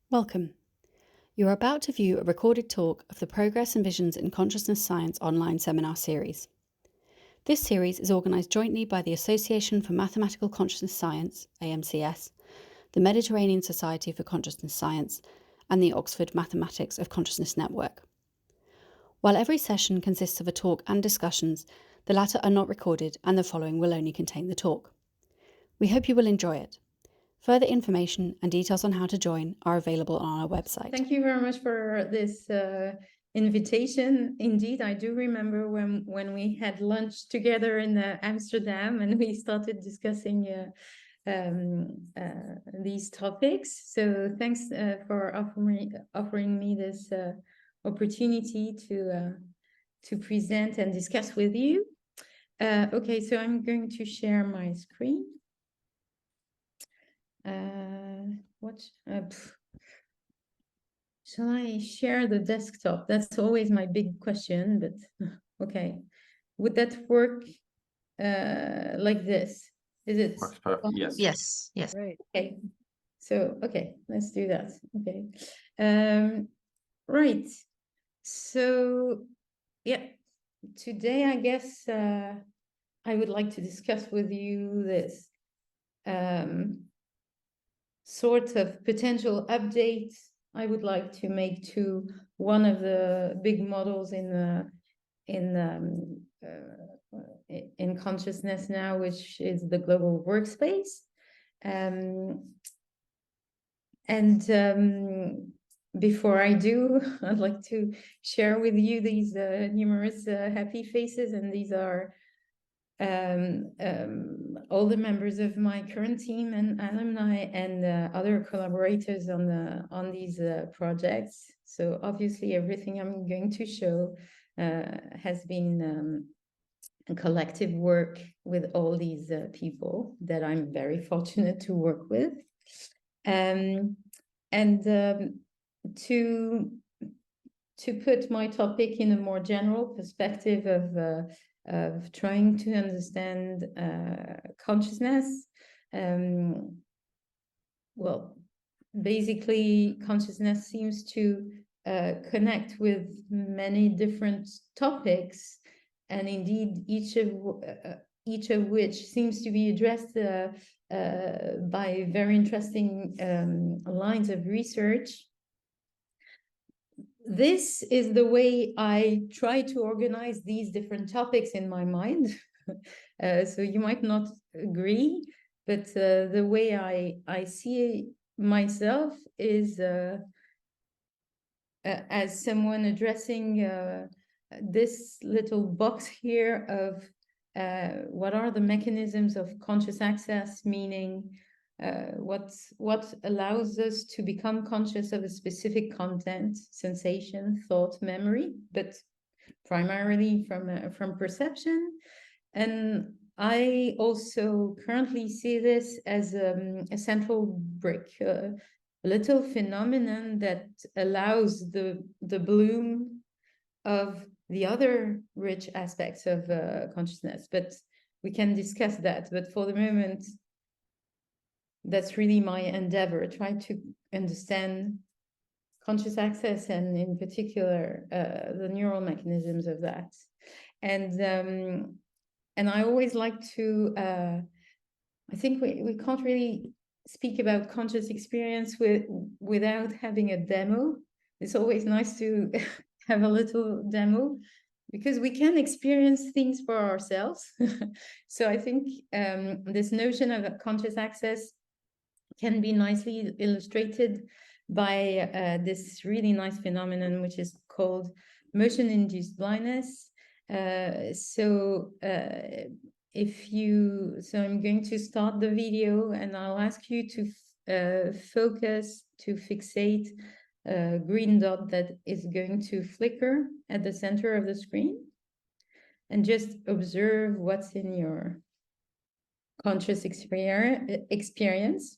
Welcome. You are about to view a recorded talk of the Progress and Visions in Consciousness Science online seminar series. This series is organised jointly by the Association for Mathematical Consciousness Science, AMCS, the Mediterranean Society for Consciousness Science, and the Oxford Mathematics of Consciousness Network. While every session consists of a talk and discussions, the latter are not recorded and the following will only contain the talk. We hope you will enjoy it. Further information and details on how to join are available on our website. Thank you very much for this invitation. Indeed, I do remember when we had lunch together in Amsterdam and we started discussing these topics. So thanks for offering me this opportunity to present and discuss with you. Okay, so I'm going to share my screen. Shall I share the desktop? That's always my big question, but okay. Would that work like this? Is it? Works perfect. Yes. Yes, yes. Right. Okay. So, okay, let's do that. Okay. Right. So, yeah, today I guess I would like to discuss with you this sort of potential update I would like to make to one of the big models in consciousness now, which is the global workspace. Before I do, I'd like to share with you these numerous happy faces, and these are all the members of my current team and alumni and other collaborators on these projects. So obviously everything I'm going to show has been a collective work with all these people that I'm very fortunate to work with. To put my topic in a more general perspective of trying to understand consciousness. Well, basically, consciousness seems to connect with many different topics, and indeed, each of which seems to be addressed by very interesting lines of research. This is the way I try to organize these different topics in my mind. So you might not agree, but the way I see myself is as someone addressing this little box here of what are the mechanisms of conscious access, meaning what allows us to become conscious of a specific content, sensation, thought, memory, but primarily from perception. And I also currently see this as a central brick, a little phenomenon that allows the bloom of the other rich aspects of consciousness. But we can discuss that. But for the moment, that's really my endeavor, try to understand conscious access and in particular the neural mechanisms of that. And I always like to, I think we can't really speak about conscious experience without having a demo. It's always nice to have a little demo because we can experience things for ourselves. So I think this notion of conscious access can be nicely illustrated by this really nice phenomenon, which is called motion-induced blindness. So I'm going to start the video and I'll ask you to focus, to fixate a green dot that is going to flicker at the center of the screen and just observe what's in your conscious experience.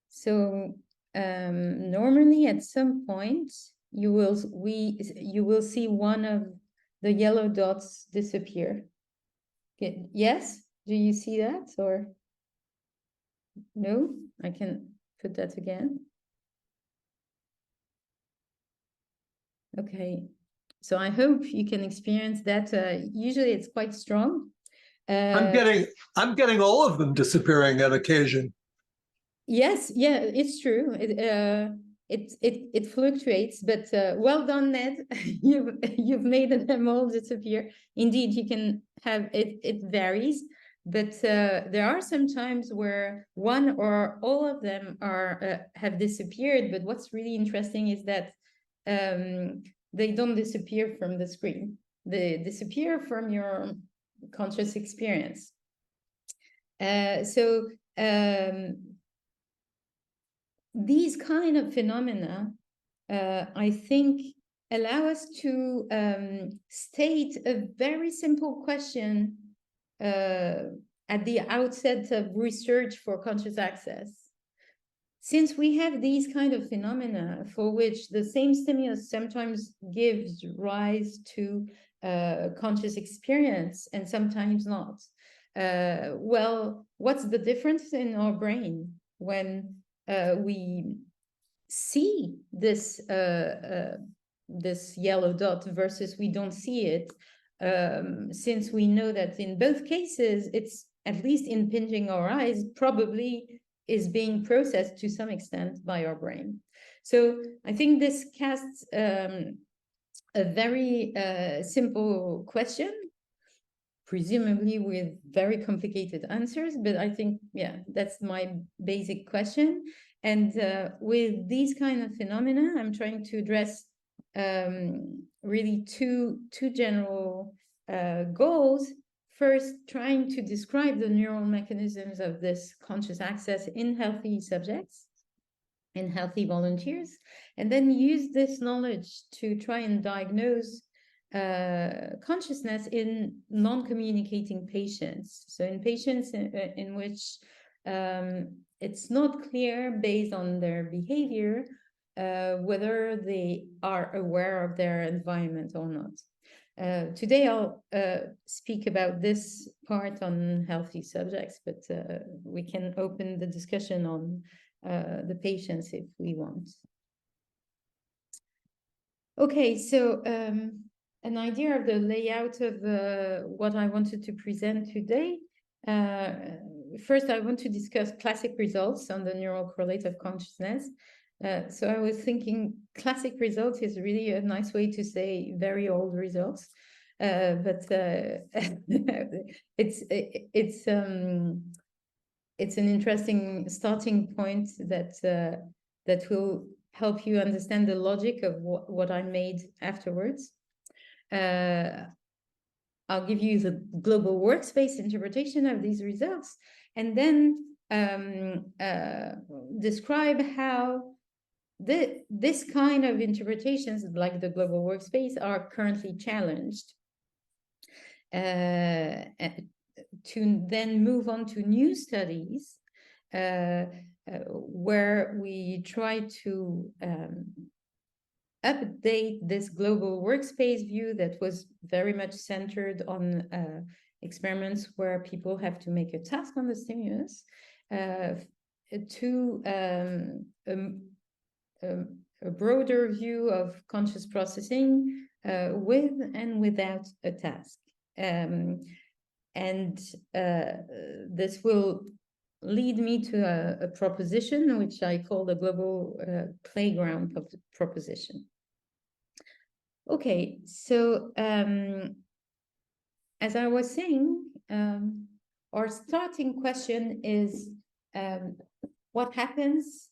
So normally at some point you will see one of the yellow dots disappear. Okay. Yes, do you see that? Or No, I can put that again. Okay, so I hope you can experience that. Usually it's quite strong. I'm getting all of them disappearing on occasion. Yes, yeah, it's true. It fluctuates, but well done, Ned. You've made them all disappear. Indeed, you can have it. It varies, but there are some times where one or all of them are have disappeared. But what's really interesting is that they don't disappear from the screen. They disappear from your conscious experience. These kind of phenomena, I think, allow us to state a very simple question at the outset of research for conscious access. Since we have these kind of phenomena for which the same stimulus sometimes gives rise to conscious experience and sometimes not, well, what's the difference in our brain when we see this this yellow dot versus we don't see it, since we know that in both cases it's at least impinging our eyes, probably is being processed to some extent by our brain. So I think this casts a very simple question, presumably with very complicated answers, but I think, yeah, that's my basic question. And with these kind of phenomena, I'm trying to address really two general goals. First, trying to describe the neural mechanisms of this conscious access in healthy subjects, in healthy volunteers, and then use this knowledge to try and diagnose consciousness in non-communicating patients. So in patients in which it's not clear based on their behavior whether they are aware of their environment or not. Today I'll speak about this part on healthy subjects, but we can open the discussion on the patients if we want. Okay, so an idea of the layout of what I wanted to present today. First, I want to discuss classic results on the neural correlate of consciousness. So I was thinking classic results is really a nice way to say very old results, but it's an interesting starting point that that will help you understand the logic of what I made afterwards. I'll give you the global workspace interpretation of these results, and then describe how this kind of interpretations, like the global workspace, are currently challenged. To then move on to new studies where we try to update this global workspace view that was very much centered on experiments where people have to make a task on the stimulus, to a broader view of conscious processing with and without a task. And this will lead me to a proposition which I call the global playground proposition. Okay, so as I was saying, our starting question is what happens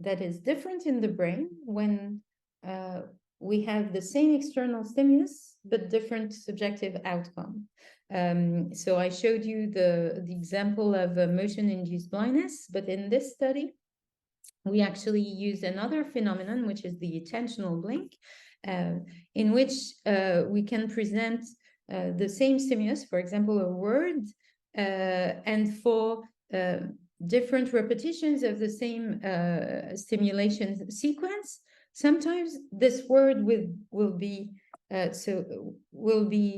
that is different in the brain when we have the same external stimulus but different subjective outcome. So I showed you the example of motion-induced blindness, but in this study, we actually use another phenomenon, which is the attentional blink, in which we can present the same stimulus, for example, a word, and for different repetitions of the same stimulation sequence, sometimes this word will be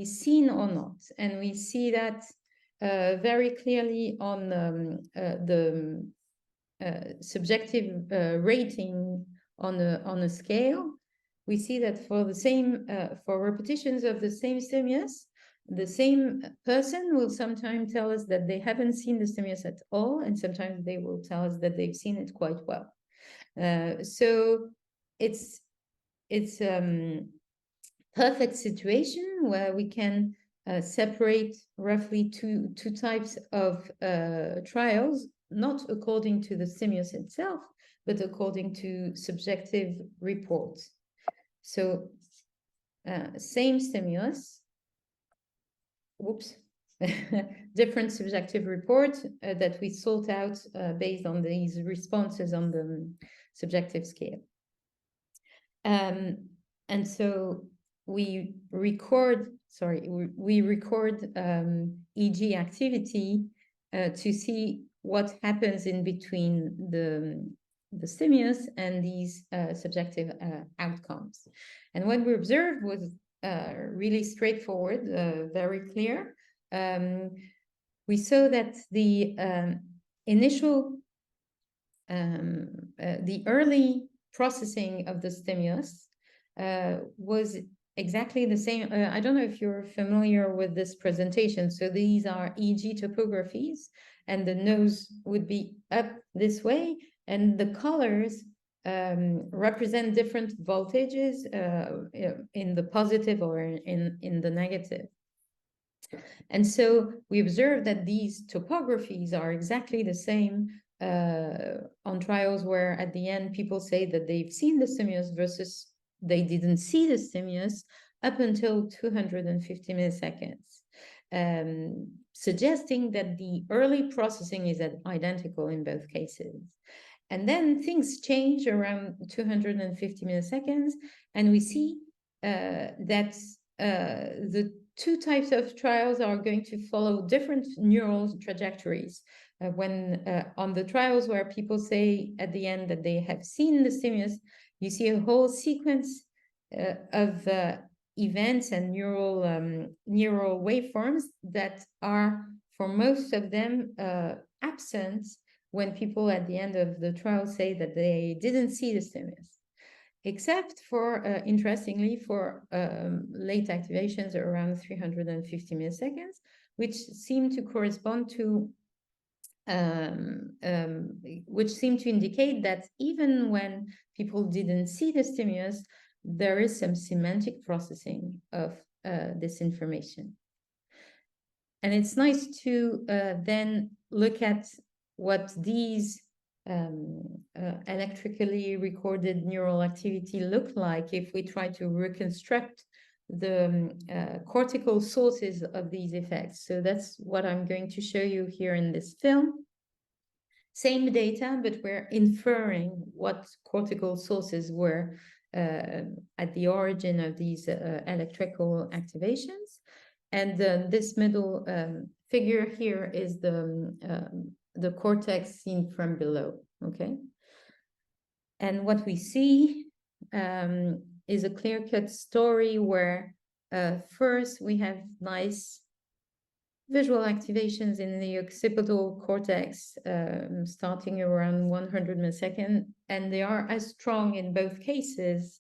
seen or not, and we see that very clearly on the subjective rating on a scale, we see that for the same for repetitions of the same stimulus, the same person will sometimes tell us that they haven't seen the stimulus at all, and sometimes they will tell us that they've seen it quite well. So it's perfect situation where we can separate roughly two types of trials, not according to the stimulus itself, but according to subjective reports. So same stimulus, different subjective report that we sort out based on these responses on the subjective scale. And so we record EG activity to see what happens in between the stimulus and these subjective outcomes. And what we observed was really straightforward, very clear. We saw that the initial, the early processing of the stimulus was exactly the same. I don't know if you're familiar with this presentation. So these are EG topographies, and the nose would be up this way, and the colors represent different voltages in the positive or in the negative. And so we observe that these topographies are exactly the same on trials where at the end people say that they've seen the stimulus versus they didn't see the stimulus up until 250 milliseconds, suggesting that the early processing is identical in both cases. And then things change around 250 milliseconds, and we see that the two types of trials are going to follow different neural trajectories. When on the trials where people say at the end that they have seen the stimulus, you see a whole sequence of events and neural waveforms that are, for most of them, absent when people at the end of the trial say that they didn't see the stimulus, except for, interestingly, for late activations around 350 milliseconds, which seem to correspond to, which seem to indicate that even when people didn't see the stimulus, there is some semantic processing of this information. And it's nice to then look at what these electrically recorded neural activity look like if we try to reconstruct the cortical sources of these effects. So that's what I'm going to show you here in this film. Same data, but we're inferring what cortical sources were at the origin of these electrical activations. And this middle figure here is the cortex seen from below, okay? And what we see is a clear-cut story where first we have nice visual activations in the occipital cortex starting around 100 milliseconds, and they are as strong in both cases,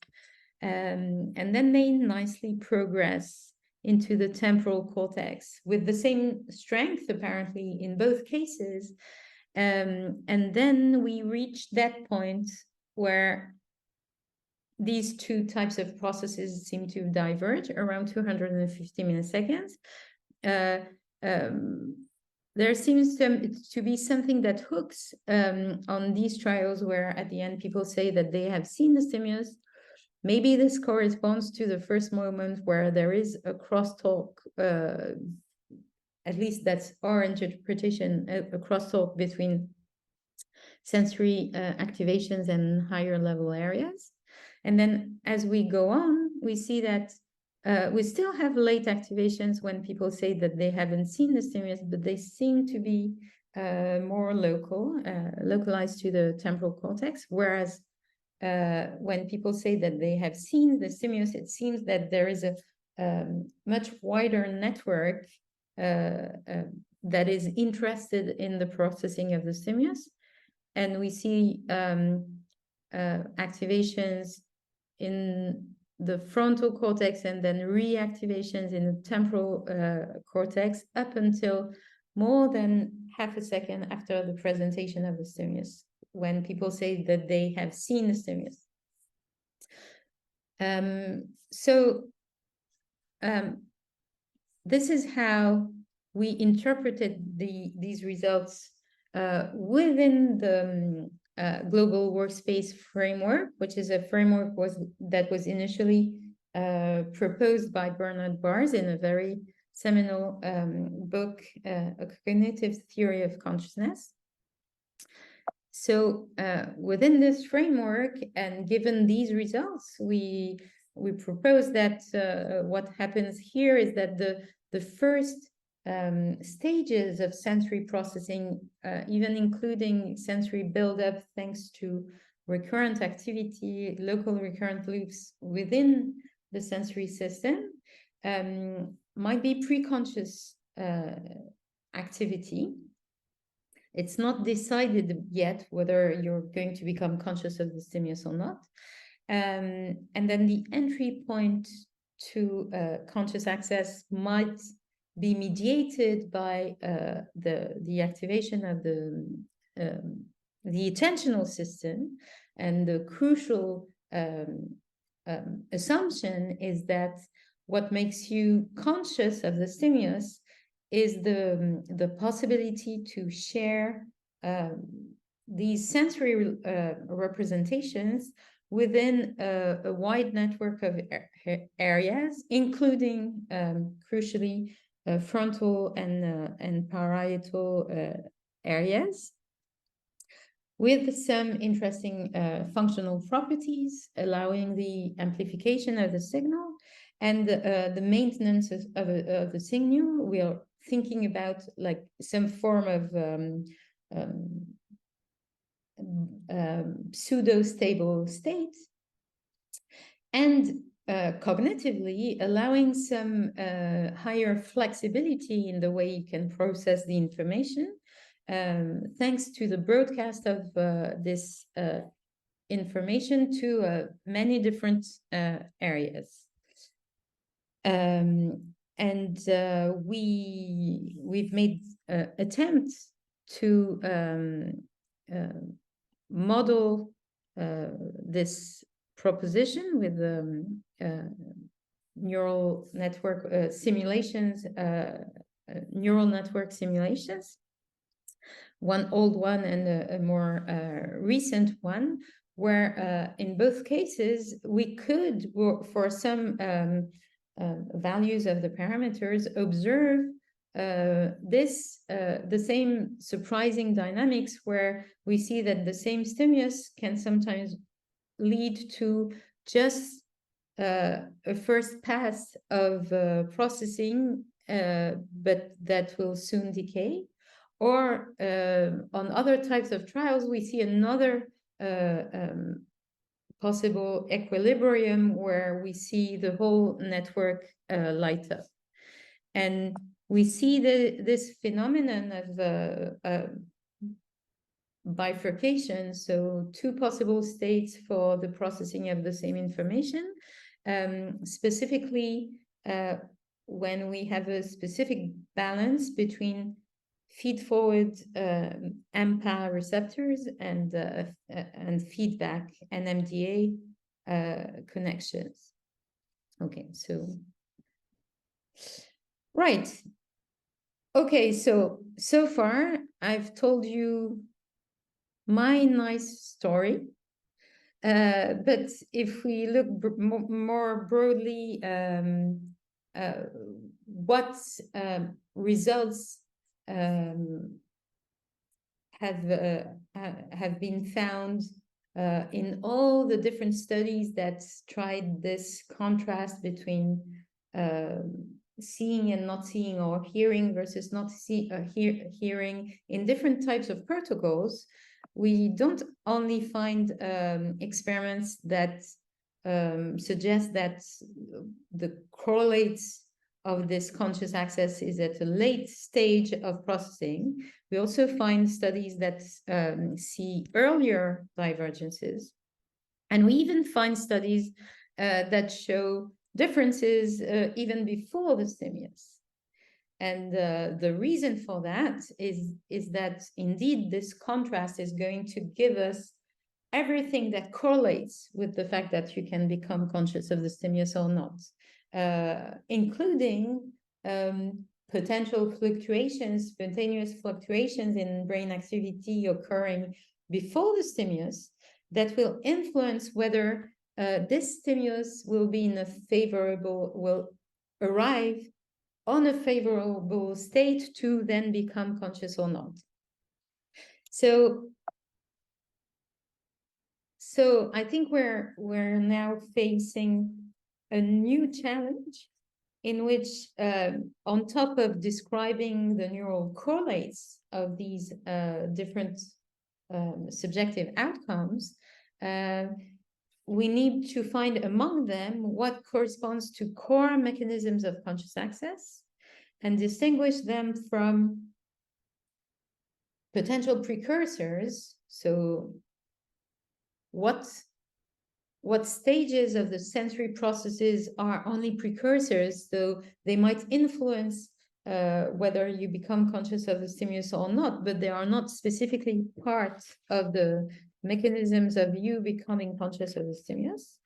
and then they nicely progress into the temporal cortex with the same strength, apparently, in both cases. And then we reach that point where these two types of processes seem to diverge around 250 milliseconds. There seems to be something that hooks on these trials where at the end people say that they have seen the stimulus. Maybe this corresponds to the first moment where there is a crosstalk, at least that's our interpretation, a crosstalk between sensory activations and higher level areas. And then as we go on, we see that we still have late activations when people say that they haven't seen the stimulus, but they seem to be more localized to the temporal cortex, whereas when people say that they have seen the stimulus, it seems that there is a much wider network that is interested in the processing of the stimulus. And we see activations in the frontal cortex and then reactivations in the temporal cortex up until more than half a second after the presentation of the stimulus, when people say that they have seen the stimulus. This is how we interpreted these results within the global workspace framework, which is a framework that was initially proposed by Bernard Bars in a very seminal book, A Cognitive Theory of Consciousness. So within this framework, and given these results, we propose that what happens here is that the first stages of sensory processing, even including sensory buildup thanks to recurrent activity, local recurrent loops within the sensory system, might be pre-conscious activity. It's not decided yet whether you're going to become conscious of the stimulus or not. And then the entry point to conscious access might be mediated by the activation of the attentional system. And the crucial assumption is that what makes you conscious of the stimulus is the possibility to share these sensory representations within a wide network of areas, including, crucially, frontal and parietal areas, with some interesting functional properties, allowing the amplification of the signal and the maintenance of the signal. We are thinking about like some form of pseudo-stable state, and cognitively allowing some higher flexibility in the way you can process the information, thanks to the broadcast of this information to many different areas. And we've made attempts to model this proposition with neural network simulations, neural network simulations, one old one and a more recent one, where in both cases we could, for some values of the parameters, observe the same surprising dynamics, where we see that the same stimulus can sometimes lead to just a first pass of processing, but that will soon decay. Or on other types of trials, we see another possible equilibrium where we see the whole network light up. And we see this phenomenon of bifurcation, so two possible states for the processing of the same information, specifically when we have a specific balance between feed-forward AMPA receptors and feedback NMDA connections. Okay, so right. Okay, so far I've told you my nice story, but if we look more broadly, what results have been found in all the different studies that tried this contrast between seeing and not seeing, or hearing versus not hearing in different types of protocols. We don't only find experiments that suggest that the correlates of this conscious access is at a late stage of processing. We also find studies that see earlier divergences. And we even find studies that show differences even before the stimulus. And the reason for that is that indeed this contrast is going to give us everything that correlates with the fact that you can become conscious of the stimulus or not, including potential fluctuations, spontaneous fluctuations in brain activity occurring before the stimulus that will influence whether this stimulus will be in a favorable, will arrive on a favorable state to then become conscious or not. So I think we're now facing a new challenge in which, on top of describing the neural correlates of these different subjective outcomes, we need to find among them what corresponds to core mechanisms of conscious access and distinguish them from potential precursors. So what stages of the sensory processes are only precursors, so they might influence whether you become conscious of the stimulus or not, but they are not specifically part of the mechanisms of you becoming conscious of the stimulus.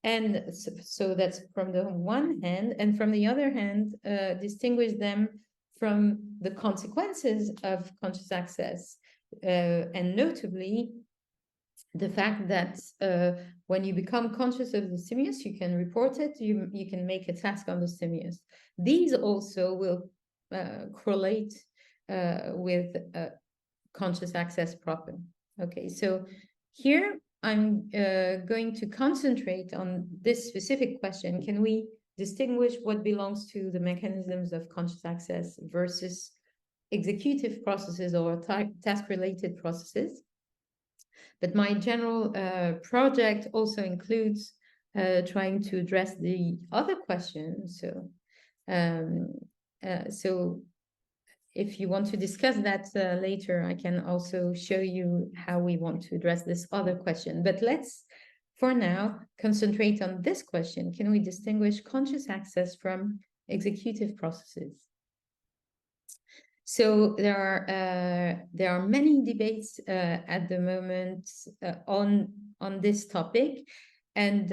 And so that's from the one hand, and from the other hand, distinguish them from the consequences of conscious access, and notably the fact that when you become conscious of the stimulus, you can report it, you can make a task on the stimulus. These also will correlate with conscious access proper. Okay, so here I'm going to concentrate on this specific question. Can we distinguish what belongs to the mechanisms of conscious access versus executive processes or task-related processes? But my general project also includes trying to address the other questions. So if you want to discuss that later, I can also show you how we want to address this other question. But let's, for now, concentrate on this question. Can we distinguish conscious access from executive processes? So there are many debates at the moment on this topic, and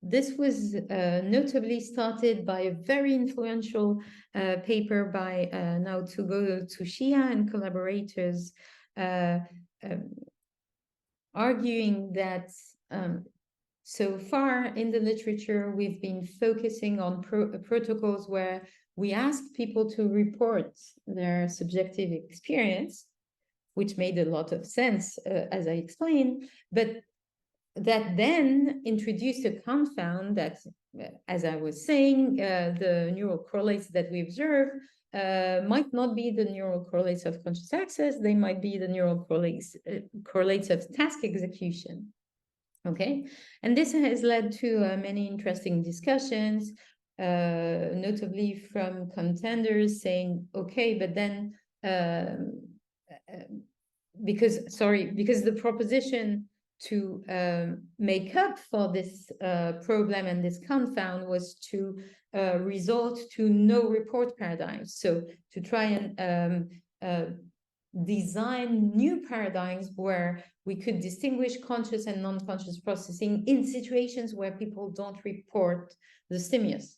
this was notably started by a very influential paper by Naotsugo Tsuchiya and collaborators, arguing that so far in the literature, we've been focusing on protocols where we ask people to report their subjective experience, which made a lot of sense, as I explained, but that then introduced a confound that, as I was saying, the neural correlates that we observe might not be the neural correlates of conscious access, they might be the neural correlates of task execution. Okay, and this has led to many interesting discussions, notably from contenders saying, okay, but then because the proposition to make up for this problem and this confound was to resort to no report paradigms. So to try and design new paradigms where we could distinguish conscious and non-conscious processing in situations where people don't report the stimulus.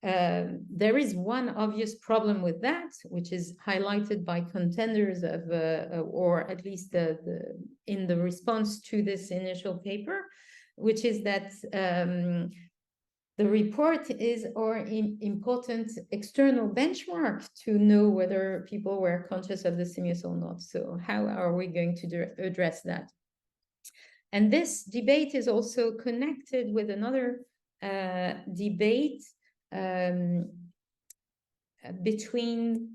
There is one obvious problem with that, which is highlighted by contenders of, or at least in the response to this initial paper, which is that the report is our important external benchmark to know whether people were conscious of the stimulus or not. So how are we going to address that? And this debate is also connected with another debate between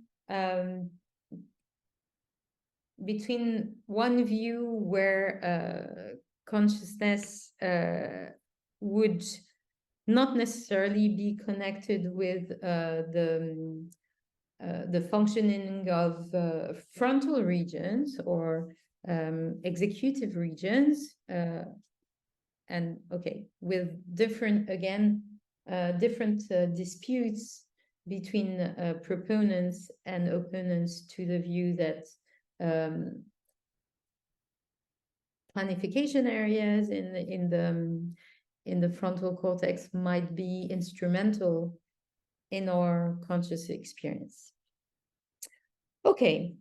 one view where consciousness would not necessarily be connected with the functioning of frontal regions or executive regions, and with different disputes between proponents and opponents to the view that planification areas in the frontal cortex might be instrumental in our conscious experience. Okay,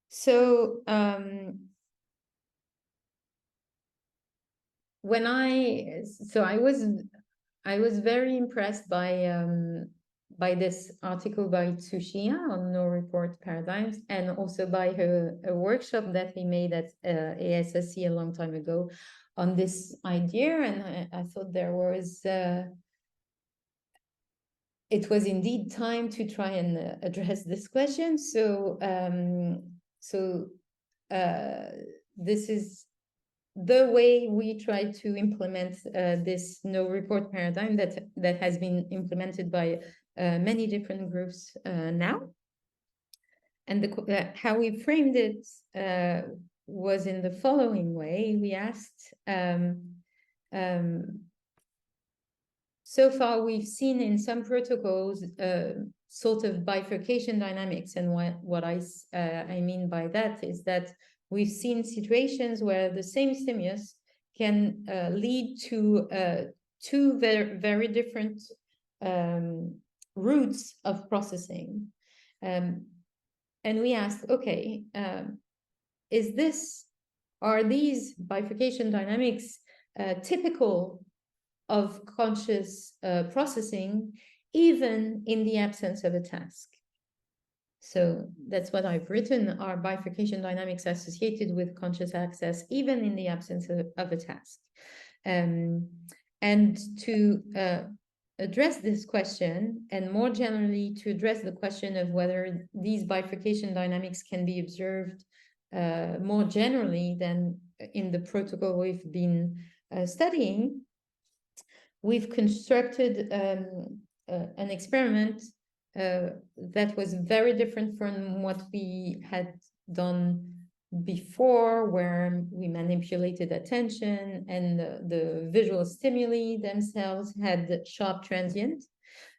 so I was very impressed by this article by Tsuchiya on no report paradigms, and also by a workshop that he made at ASSC a long time ago on this idea, and I thought there was it was indeed time to try and address this question. So this is the way we try to implement this no report paradigm that has been implemented by many different groups now. And how we framed it was in the following way. We asked, so far we've seen in some protocols sort of bifurcation dynamics, and what I mean by that is that we've seen situations where the same stimulus can lead to two very different routes of processing. And we asked, okay, are these bifurcation dynamics typical of conscious processing, even in the absence of a task? So that's what I've written, are bifurcation dynamics associated with conscious access, even in the absence of a task. And to address this question, and more generally to address the question of whether these bifurcation dynamics can be observed more generally than in the protocol we've been studying, we've constructed an experiment that was very different from what we had done before, where we manipulated attention and the visual stimuli themselves had sharp transient.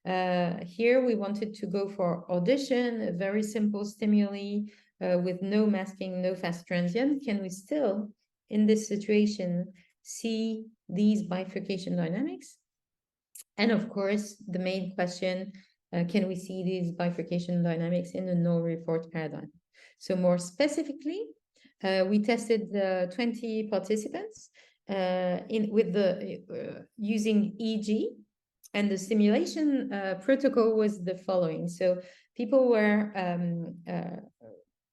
Here we wanted to go for audition, a very simple stimuli with no masking, no fast transient. Can we still, in this situation, see these bifurcation dynamics? And of course, the main question, can we see these bifurcation dynamics in the no report paradigm? So more specifically, we tested 20 participants using EEG, and the simulation protocol was the following. So people were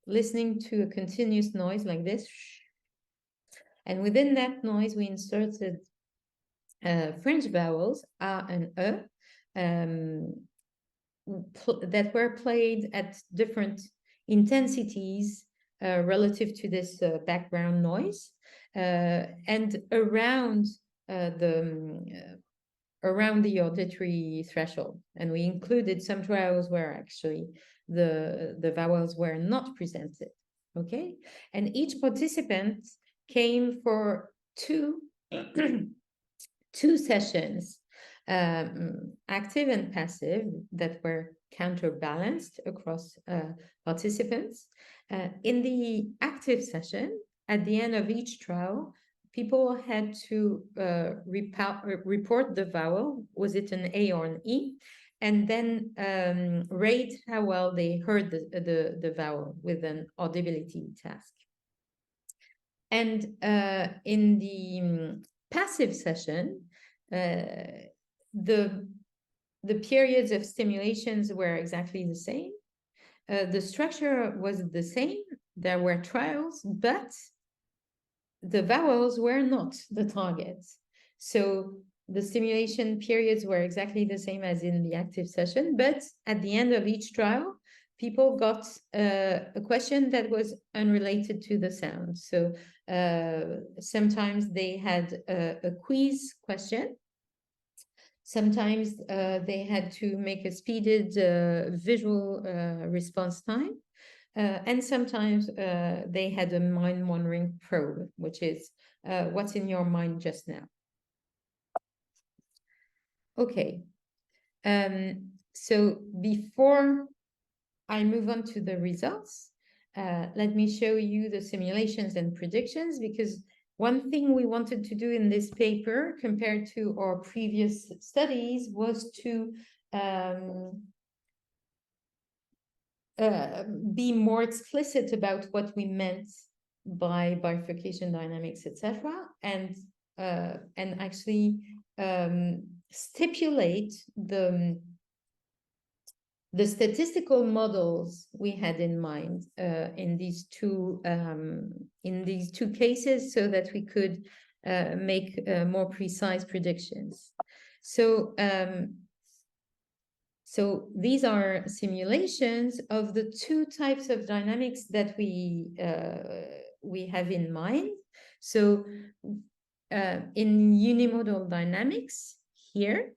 listening to a continuous noise like this, and within that noise we inserted French vowels A and E that were played at different intensities relative to this background noise, and around the auditory threshold. And we included some trials where actually the vowels were not presented. Okay, and each participant came for two sessions, active and passive, that were counterbalanced across participants. In the active session, at the end of each trial, people had to report the vowel, was it an A or an E, and then rate how well they heard the vowel with an audibility task. And in the passive session, the periods of stimulations were exactly the same. The structure was the same. There were trials, but the vowels were not the targets. So the stimulation periods were exactly the same as in the active session, but at the end of each trial, people got a question that was unrelated to the sound. So sometimes they had a quiz question. Sometimes they had to make a speeded visual response time. And sometimes they had a mind-wandering probe, which is what's in your mind just now. Okay. So before I move on to the results, let me show you the simulations and predictions, because one thing we wanted to do in this paper compared to our previous studies was to be more explicit about what we meant by bifurcation dynamics, etc., and actually stipulate the statistical models we had in mind in these two cases, so that we could make more precise predictions. So so these are simulations of the two types of dynamics that we have in mind. So in unimodal dynamics here,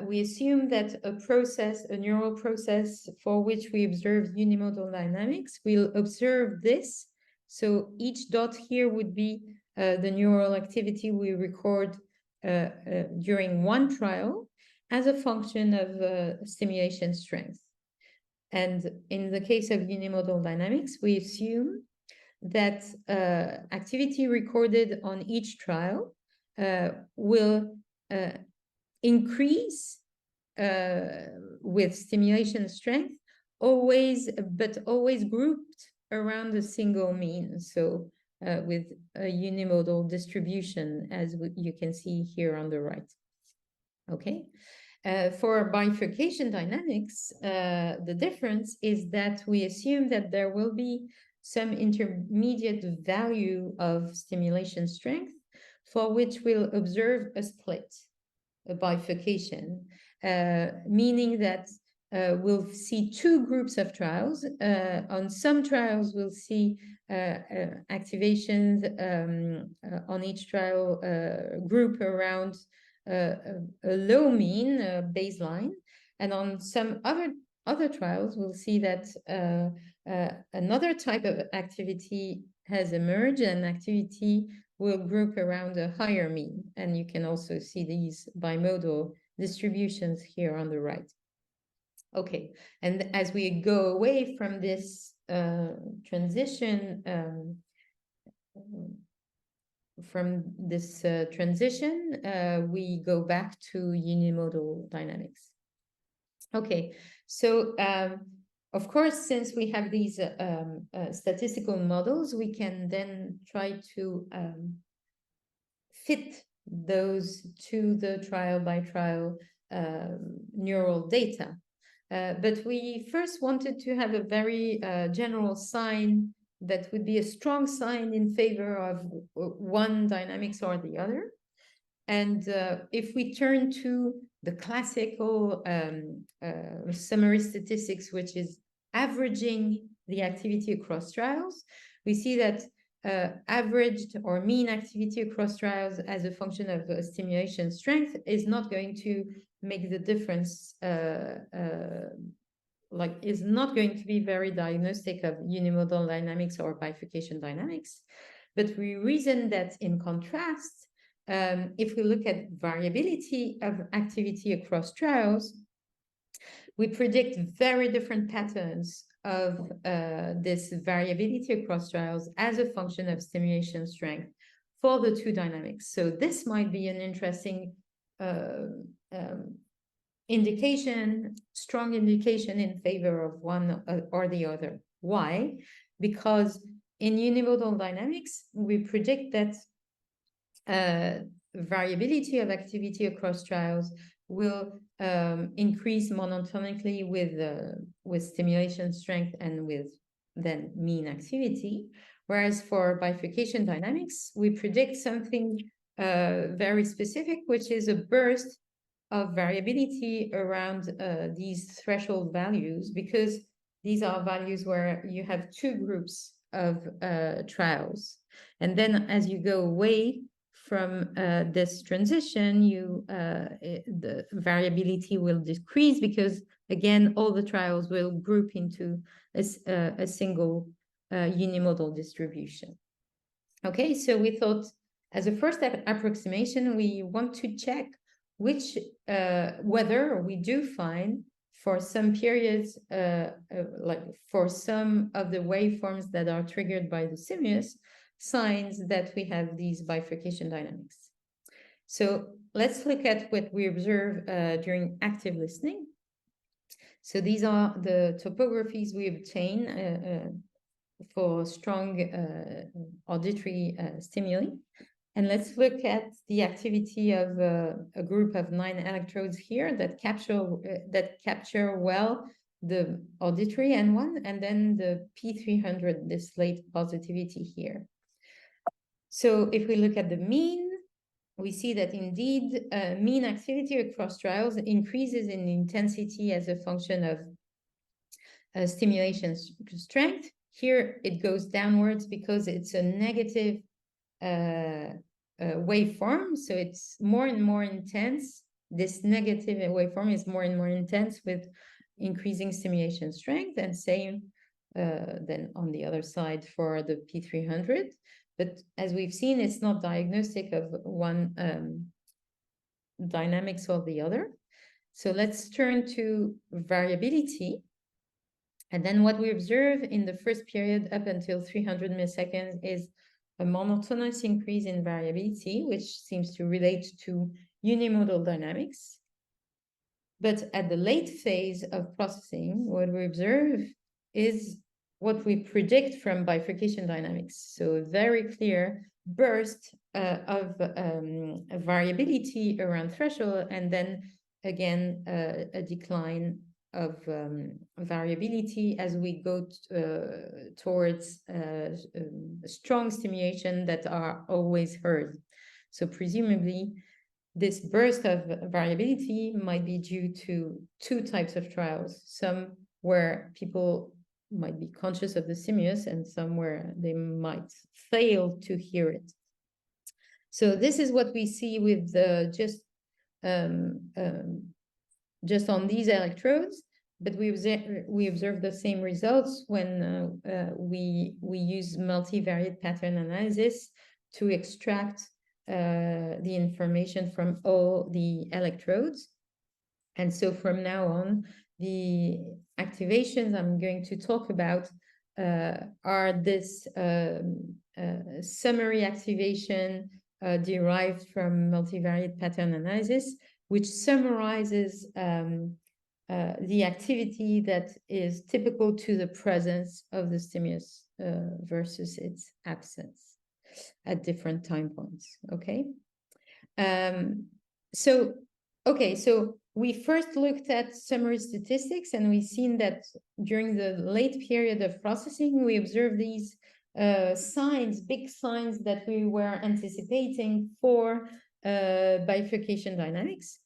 we assume that a neural process for which we observe unimodal dynamics will observe this. So each dot here would be the neural activity we record during one trial as a function of stimulation strength. And in the case of unimodal dynamics, we assume that activity recorded on each trial will increase with stimulation strength, but always grouped around a single mean. So with a unimodal distribution, as you can see here on the right. Okay. For bifurcation dynamics, the difference is that we assume that there will be some intermediate value of stimulation strength for which we'll observe a split, a bifurcation, meaning that we'll see two groups of trials. On some trials, we'll see activations on each trial group around a low mean baseline, and on some other trials, we'll see that another type of activity has emerged, and activity will group around a higher mean. And you can also see these bimodal distributions here on the right. Okay, and as we go away from this transition, we go back to unimodal dynamics. Okay, so of course, since we have these statistical models, we can then try to fit those to the trial by trial neural data. But we first wanted to have a very general sign that would be a strong sign in favor of one dynamics or the other. And if we turn to the classical summary statistics, which is averaging the activity across trials, we see that averaged or mean activity across trials as a function of stimulation strength is not going to make the difference, is not going to be very diagnostic of unimodal dynamics or bifurcation dynamics. But we reason that in contrast, if we look at variability of activity across trials, we predict very different patterns of this variability across trials as a function of stimulation strength for the two dynamics. So this might be an interesting strong indication in favor of one or the other. Why? Because in unimodal dynamics, we predict that variability of activity across trials will increase monotonically with stimulation strength and with then mean activity. Whereas for bifurcation dynamics, we predict something very specific, which is a burst of variability around these threshold values, because these are values where you have two groups of trials. And then as you go away from this transition, the variability will decrease because, again, all the trials will group into a single unimodal distribution. Okay, so we thought as a first approximation, we want to check which whether we do find for some periods, like for some of the waveforms that are triggered by the stimulus, signs that we have these bifurcation dynamics. So let's look at what we observe during active listening. So these are the topographies we obtain for strong auditory stimuli. And let's look at the activity of a group of 9 electrodes here that capture well the auditory N1 and then the P300, this late positivity here. So if we look at the mean, we see that indeed mean activity across trials increases in intensity as a function of stimulation strength. Here it goes downwards because it's a negative waveform, so it's more and more intense. This negative waveform is more and more intense with increasing stimulation strength, and same then on the other side for the P300. But as we've seen, it's not diagnostic of one dynamics or the other. So let's turn to variability. And then what we observe in the first period up until 300 milliseconds is a monotonous increase in variability, which seems to relate to unimodal dynamics. But at the late phase of processing, what we observe is what we predict from bifurcation dynamics. So a very clear burst of variability around threshold, and then again a decline of variability as we go towards strong stimulation that are always heard. So presumably, this burst of variability might be due to 2 types of trials, some where people might be conscious of the stimulus and some where they might fail to hear it. So this is what we see with just on these electrodes, but we observe the same results when we use multivariate pattern analysis to extract the information from all the electrodes. And so from now on, the activations I'm going to talk about are this summary activation derived from multivariate pattern analysis, which summarizes the activity that is typical to the presence of the stimulus versus its absence at different time points. Okay. So we first looked at summary statistics, and we've seen that during the late period of processing, we observed these signs, big signs that we were anticipating for bifurcation dynamics.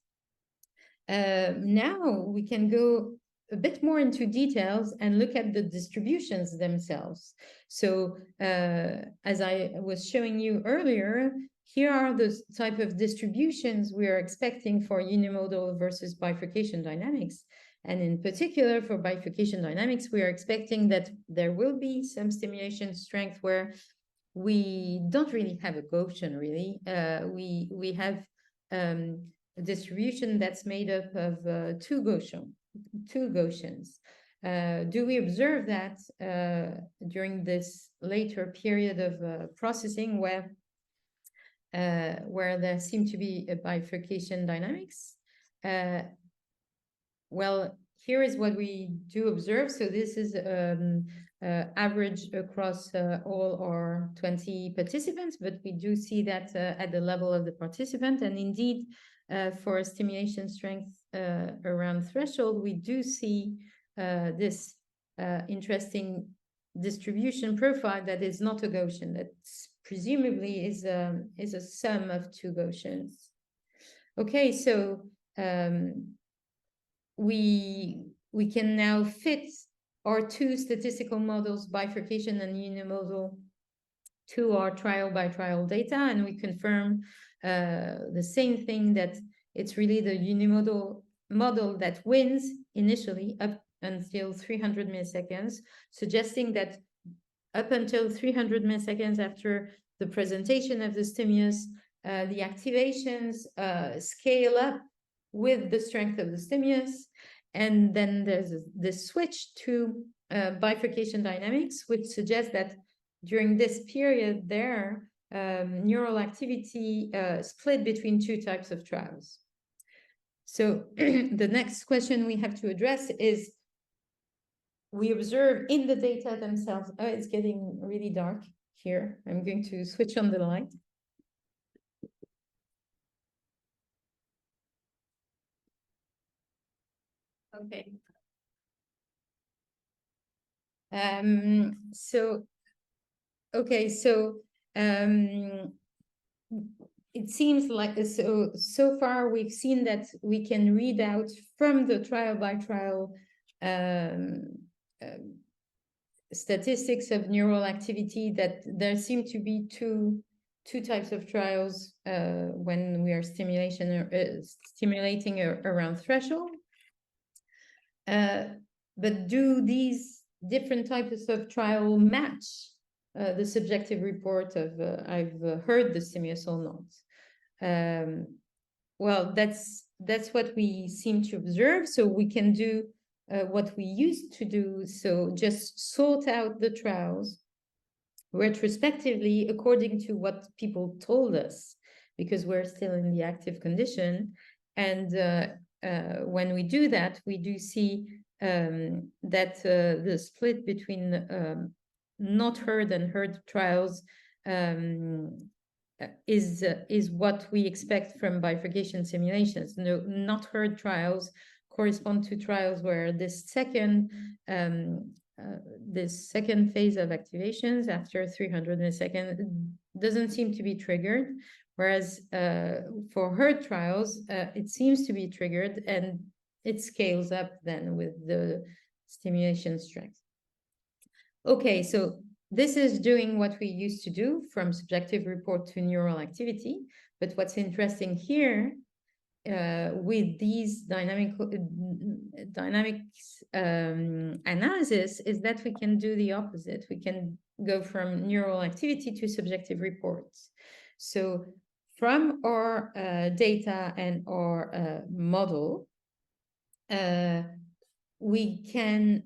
Now we can go a bit more into details and look at the distributions themselves. So as I was showing you earlier, here are the type of distributions we are expecting for unimodal versus bifurcation dynamics. And in particular, for bifurcation dynamics, we are expecting that there will be some stimulation strength where we don't really have a Gaussian, really. We have a distribution that's made up of two Gaussians. Do we observe that during this later period of processing where there seem to be a bifurcation dynamics? Well, here is what we do observe. So this is average across all our 20 participants, but we do see that at the level of the participant. And indeed, for stimulation strength around threshold, we do see this interesting distribution profile that is not a Gaussian, that presumably is a sum of two Gaussians. Okay, so we can now fit our two statistical models, bifurcation and unimodal, to our trial-by-trial data, and we confirm the same thing, that it's really the unimodal model that wins initially up until 300 milliseconds, suggesting that up until 300 milliseconds after the presentation of the stimulus, the activations scale up with the strength of the stimulus. And then there's this switch to bifurcation dynamics, which suggests that during this period there, neural activity split between two types of trials. So the next question we have to address is, we observe in the data themselves. Oh, it's getting really dark here. I'm going to switch on the light. Okay. It seems like so far we've seen that we can read out from the trial-by-trial statistics of neural activity that there seem to be two types of trials when we are stimulating around threshold. But do these different types of trial match the subjective report of I've heard the stimulus or not? Well, that's what we seem to observe. So we can do what we used to do. So just sort out the trials retrospectively according to what people told us, because we're still in the active condition. And when we do that, we do see that the split between not heard and heard trials is what we expect from bifurcation simulations. No, not heard trials correspond to trials where this second phase of activations after 300 milliseconds doesn't seem to be triggered, whereas for heard trials, it seems to be triggered, and it scales up then with the stimulation strength. Okay, so this is doing what we used to do from subjective report to neural activity. But what's interesting here with these dynamics analysis is that we can do the opposite. We can go from neural activity to subjective reports. So from our data and our model, we can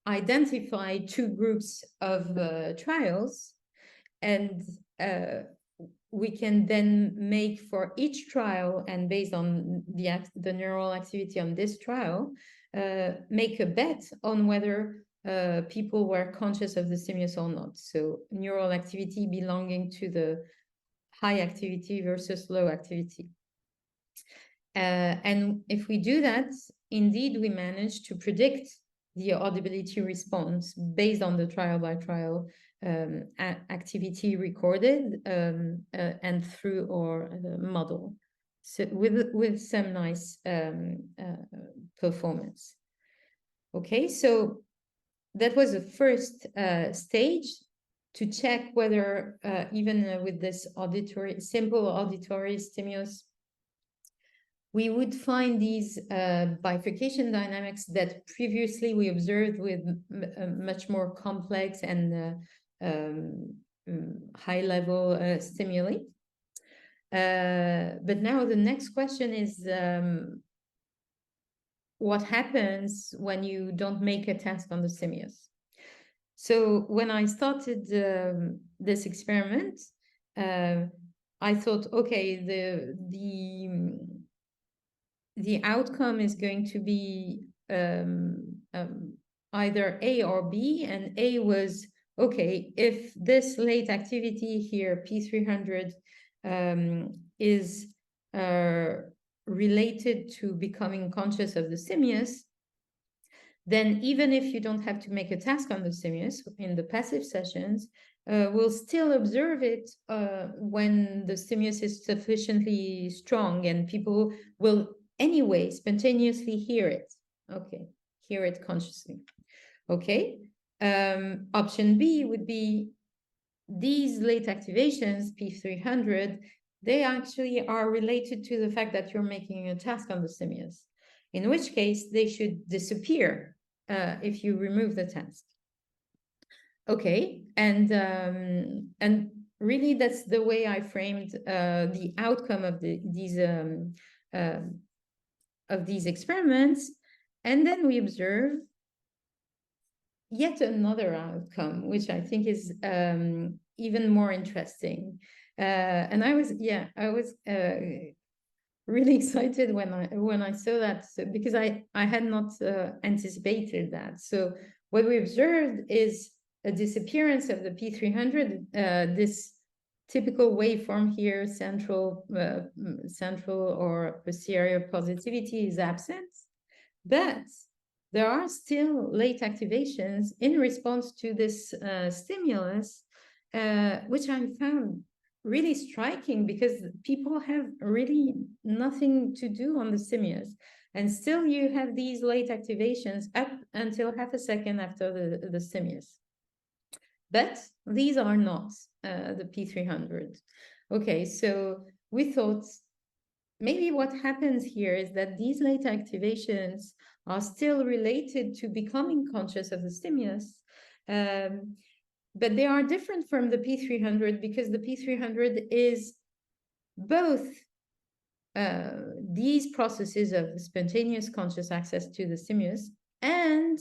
identify two groups of trials, and we can then make for each trial, and based on the neural activity on this trial, make a bet on whether people were conscious of the stimulus or not. So neural activity belonging to the high activity versus low activity. And if we do that, indeed, we manage to predict the audibility response based on the trial-by-trial activity recorded and through our model, so with some nice performance. Okay, so that was the first stage to check whether even with this simple auditory stimulus, we would find these bifurcation dynamics that previously we observed with much more complex and high-level stimuli. But now the next question is, what happens when you don't make a task on the stimulus? So when I started this experiment, I thought, okay, the outcome is going to be either A or B, and A was, okay, if this late activity here, P300, is related to becoming conscious of the stimulus, then even if you don't have to make a task on the stimulus in the passive sessions, we'll still observe it when the stimulus is sufficiently strong, and people will anyway spontaneously hear it. Okay, hear it consciously. Okay, Option B would be these late activations, P300, they actually are related to the fact that you're making a task on the stimulus, in which case they should disappear if you remove the task. Okay, and really that's the way I framed the outcome of these experiments. And then we observe yet another outcome, which I think is even more interesting. And I was really excited when I saw that, because I had not anticipated that. So what we observed is a disappearance of the P300, this typical waveform here, central or posterior positivity is absent, but there are still late activations in response to this stimulus, which I found really striking, because people have really nothing to do on the stimulus. And still you have these late activations up until half a second after the stimulus. But these are not the P300. Okay, so we thought maybe what happens here is that these late activations are still related to becoming conscious of the stimulus, but they are different from the P300, because the P300 is both these processes of spontaneous conscious access to the stimulus and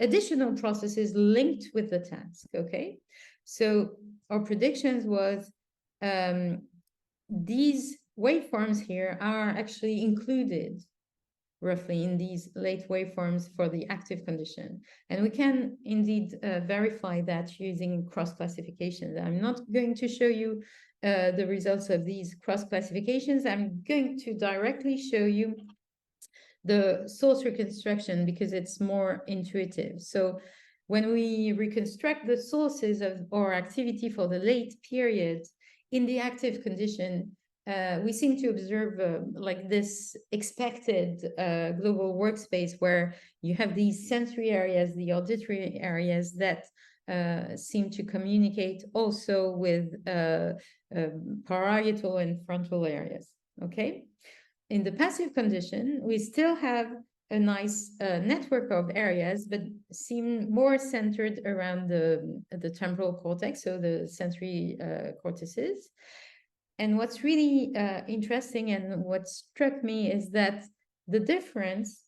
additional processes linked with the task. Okay, so our predictions was these waveforms here are actually included roughly in these late waveforms for the active condition. And we can indeed verify that using cross-classifications. I'm not going to show you the results of these cross-classifications. I'm going to directly show you the source reconstruction, because it's more intuitive. So when we reconstruct the sources of our activity for the late period in the active condition, we seem to observe like this expected global workspace, where you have these sensory areas, the auditory areas, that seem to communicate also with parietal and frontal areas. Okay. In the passive condition, we still have a nice network of areas, but seem more centered around the temporal cortex, so the sensory cortices. And what's really interesting and what struck me is that the difference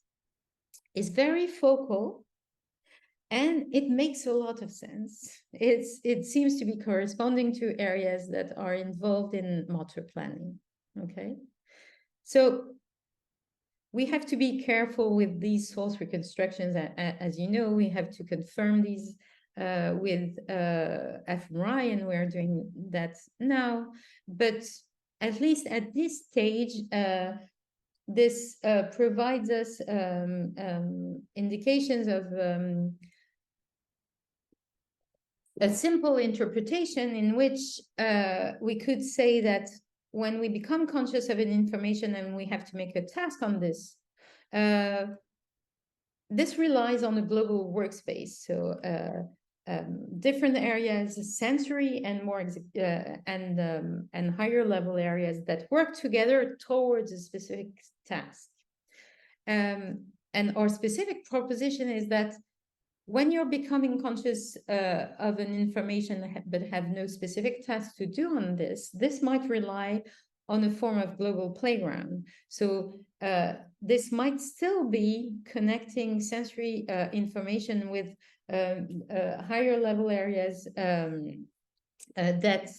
is very focal, and it makes a lot of sense. It seems to be corresponding to areas that are involved in motor planning. Okay. So we have to be careful with these source reconstructions. As you know, we have to confirm these with fMRI, and we're doing that now. But at least at this stage, this provides us indications of a simple interpretation in which we could say that when we become conscious of an information and we have to make a task on this, this relies on a global workspace. So different areas, sensory and more and higher level areas that work together towards a specific task. And our specific proposition is that when you're becoming conscious of an information but have no specific task to do on this, this might rely on a form of global playground. So this might still be connecting sensory information with higher level areas that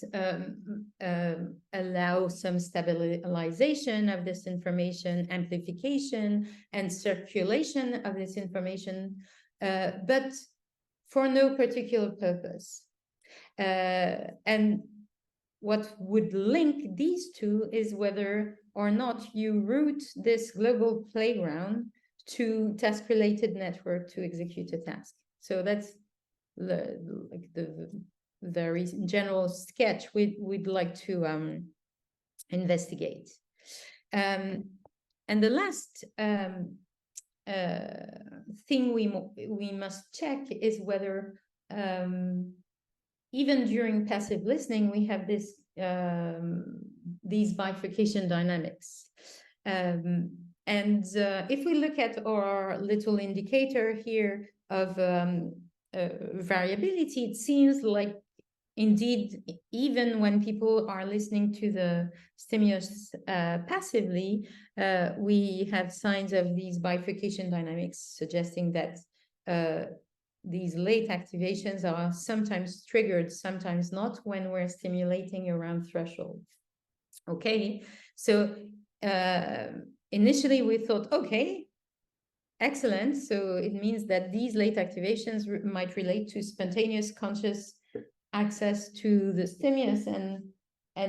allow some stabilization of this information, amplification and circulation of this information, but for no particular purpose. And what would link these two is whether or not you route this global playground to task-related network to execute a task. So that's like the very general sketch we'd like to investigate. And the last thing we must check is whether even during passive listening we have these bifurcation dynamics. And if we look at our little indicator here of variability, it seems like indeed, even when people are listening to the stimulus passively, we have signs of these bifurcation dynamics suggesting that these late activations are sometimes triggered, sometimes not, when we're stimulating around threshold. Okay, so initially we thought, okay, excellent. So it means that these late activations might relate to spontaneous conscious access to the stimulus, and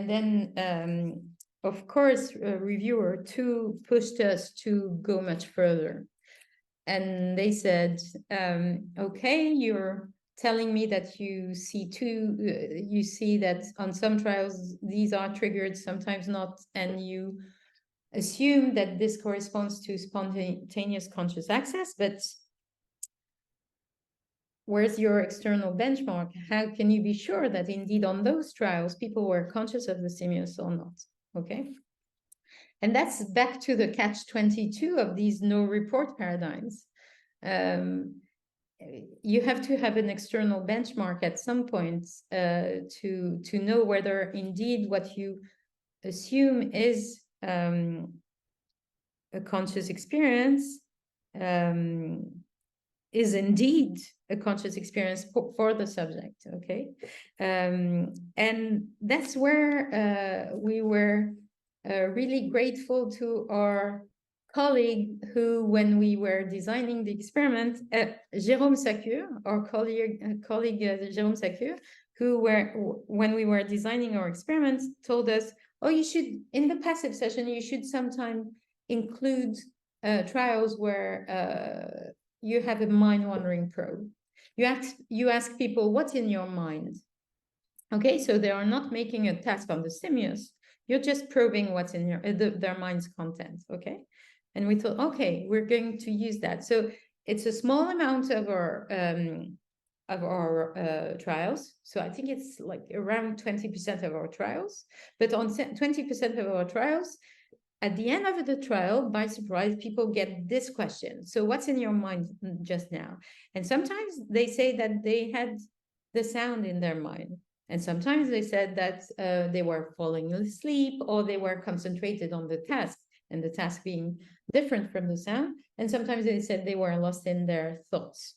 then of course reviewer 2 pushed us to go much further, and they said, okay, you're telling me that you see that on some trials these are triggered, sometimes not, and you assume that this corresponds to spontaneous conscious access, but where's your external benchmark? How can you be sure that indeed on those trials people were conscious of the stimulus or not? Okay. And that's back to the catch-22 of these no report paradigms. You have to have an external benchmark at some point to know whether indeed what you assume is a conscious experience is indeed a conscious experience for the subject, okay? And that's where we were really grateful to our colleague who, when we were designing the experiment, Jérôme Sacure, our colleague Jérôme Sacure, who when we were designing our experiments, told us, oh, you should, in the passive session, you should sometimes include trials where you have a mind-wandering probe. You ask people, what's in your mind? Okay, so they are not making a task on the stimulus. You're just probing what's in their mind's content, okay? And we thought, okay, we're going to use that. So it's a small amount of our trials. So I think it's like around 20% of our trials. But on 20% of our trials, at the end of the trial, by surprise, people get this question. So what's in your mind just now? And sometimes they say that they had the sound in their mind. And sometimes they said that they were falling asleep, or they were concentrated on the task, and the task being different from the sound. And sometimes they said they were lost in their thoughts.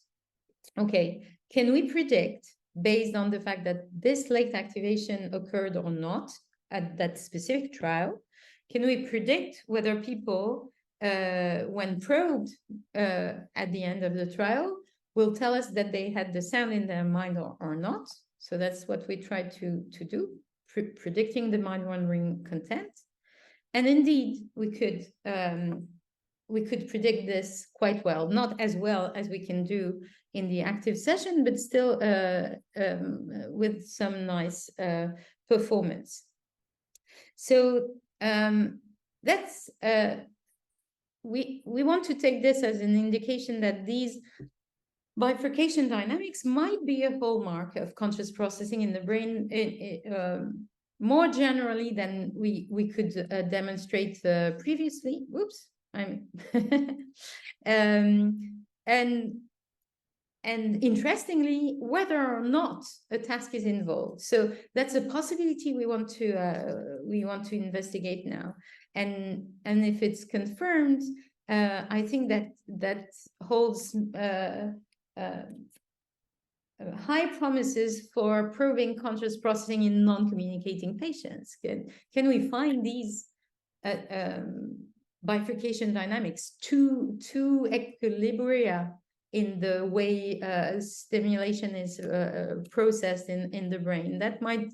Okay, can we predict, based on the fact that this late activation occurred or not at that specific trial, can we predict whether people, when probed at the end of the trial, will tell us that they had the sound in their mind or not? So that's what we try to do, predicting the mind-wandering content. And indeed, we could predict this quite well, not as well as we can do in the active session, but still with some nice performance. So that's we want to take this as an indication that these bifurcation dynamics might be a hallmark of conscious processing in the brain more generally than we could demonstrate previously. Whoops, and interestingly, whether or not a task is involved. So that's a possibility we want to investigate now. And if it's confirmed, I think that holds high promises for probing conscious processing in non-communicating patients. Can we find these bifurcation dynamics, two equilibria in the way stimulation is processed in the brain? That might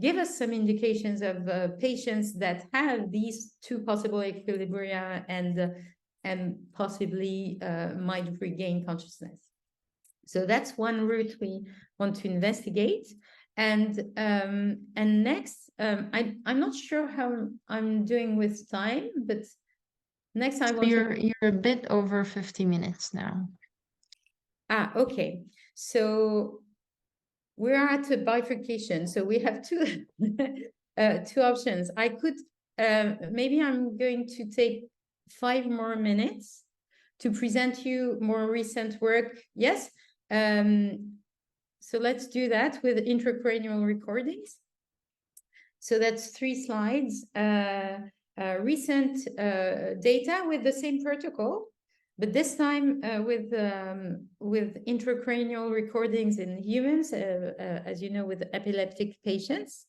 give us some indications of patients that have these two possible equilibria and possibly might regain consciousness. So that's one route we want to investigate. And next, I'm not sure how I'm doing with time, but Next, I So want you're a bit over 50 minutes now. Okay. So we're at a bifurcation. So we have two two options. I could maybe I'm going to take 5 more minutes to present you more recent work. Yes. So let's do that with intracranial recordings. So that's 3 slides. Recent data with the same protocol, but this time with intracranial recordings in humans, as you know, with epileptic patients.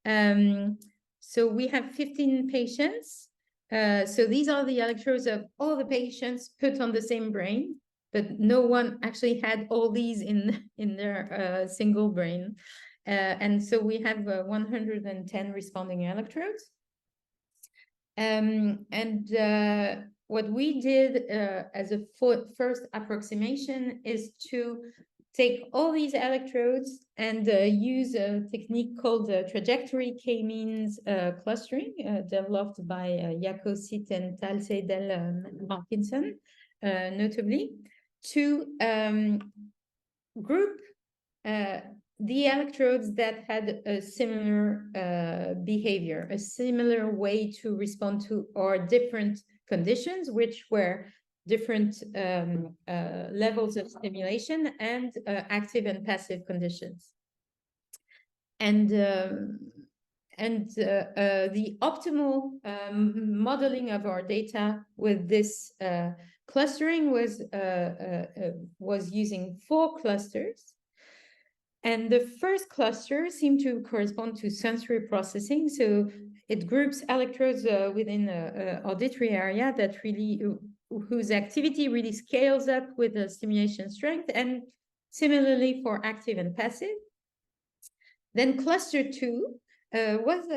So we have 15 patients. So these are the electrodes of all the patients put on the same brain, but no one actually had all these in their single brain. And so we have 110 responding electrodes. What we did as a first approximation is to take all these electrodes and use a technique called trajectory k-means clustering, developed by Jaco Sit and Tal Seidel Markinson, notably, to group the electrodes that had a similar behavior, a similar way to respond to or different conditions, which were different levels of stimulation and active and passive conditions. And the optimal modeling of our data with this clustering was using 4 clusters. And the first cluster seemed to correspond to sensory processing. So it groups electrodes within an auditory area that really, whose activity really scales up with the stimulation strength, and similarly for active and passive. Then cluster 2 was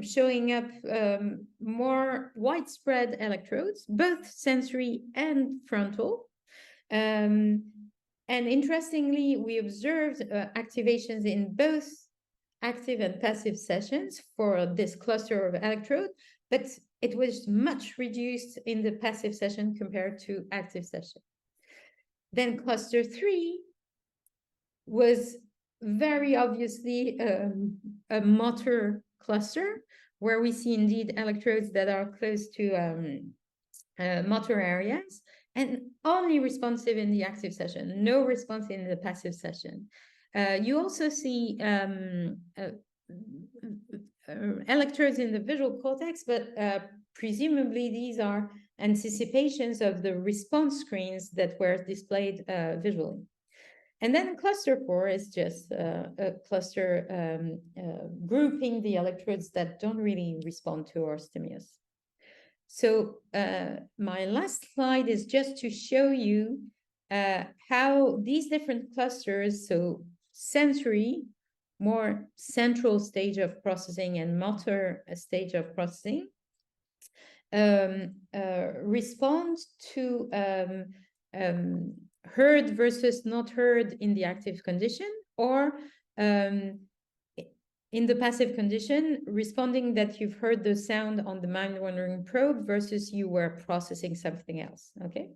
showing up more widespread electrodes, both sensory and frontal. And interestingly, we observed activations in both active and passive sessions for this cluster of electrode, but it was much reduced in the passive session compared to active session. Then cluster 3 was very obviously a motor cluster, where we see indeed electrodes that are close to motor areas, and only responsive in the active session, no response in the passive session. You also see electrodes in the visual cortex, but presumably these are anticipations of the response screens that were displayed visually. And then cluster 4 is just a cluster grouping the electrodes that don't really respond to our stimulus. So my last slide is just to show you how these different clusters, so sensory, more central stage of processing, and motor stage of processing, respond to heard versus not heard in the active condition, or in the passive condition, responding that you've heard the sound on the mind-wandering probe versus you were processing something else, okay?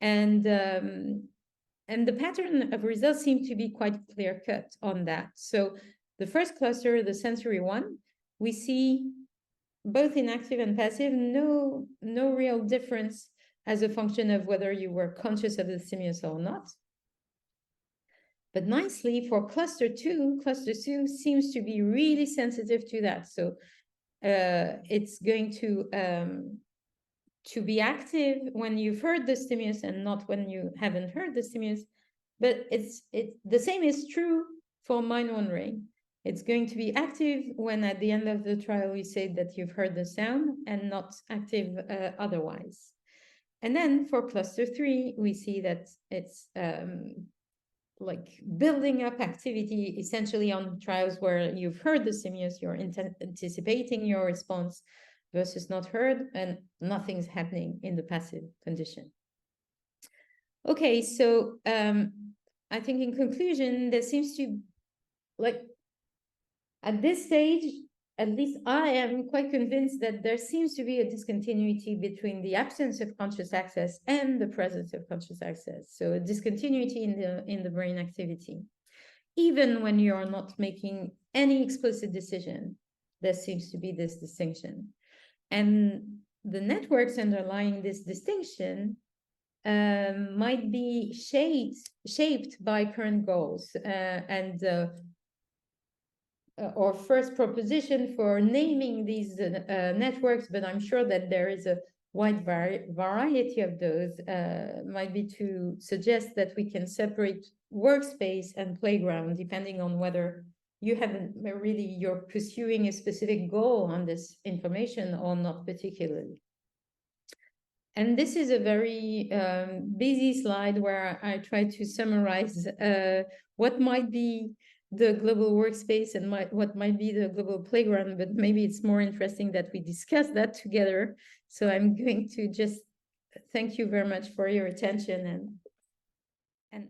And the pattern of results seem to be quite clear-cut on that. So the first cluster, the sensory one, we see both in active and passive, no real difference as a function of whether you were conscious of the stimulus or not. But nicely, for cluster 2 seems to be really sensitive to that. So it's going to be active when you've heard the stimulus and not when you haven't heard the stimulus. But the same is true for mind-wandering. It's going to be active when at the end of the trial you say that you've heard the sound, and not active otherwise. And then for cluster 3, we see that it's like building up activity essentially on trials where you've heard the stimulus, you're anticipating your response, versus not heard, and nothing's happening in the passive condition. Okay, so I think in conclusion, there seems to, like, at this stage, at least I am quite convinced that there seems to be a discontinuity between the absence of conscious access and the presence of conscious access. So a discontinuity in the brain activity. Even when you are not making any explicit decision, there seems to be this distinction. And the networks underlying this distinction might be shaped by current goals or first proposition for naming these networks, but I'm sure that there is a wide variety of those, might be to suggest that we can separate workspace and playground, depending on whether you haven't really, you're pursuing a specific goal on this information or not particularly. And this is a very busy slide where I try to summarize what might be the global workspace and what might be the global playground, but maybe it's more interesting that we discuss that together. So I'm going to just thank you very much for your attention and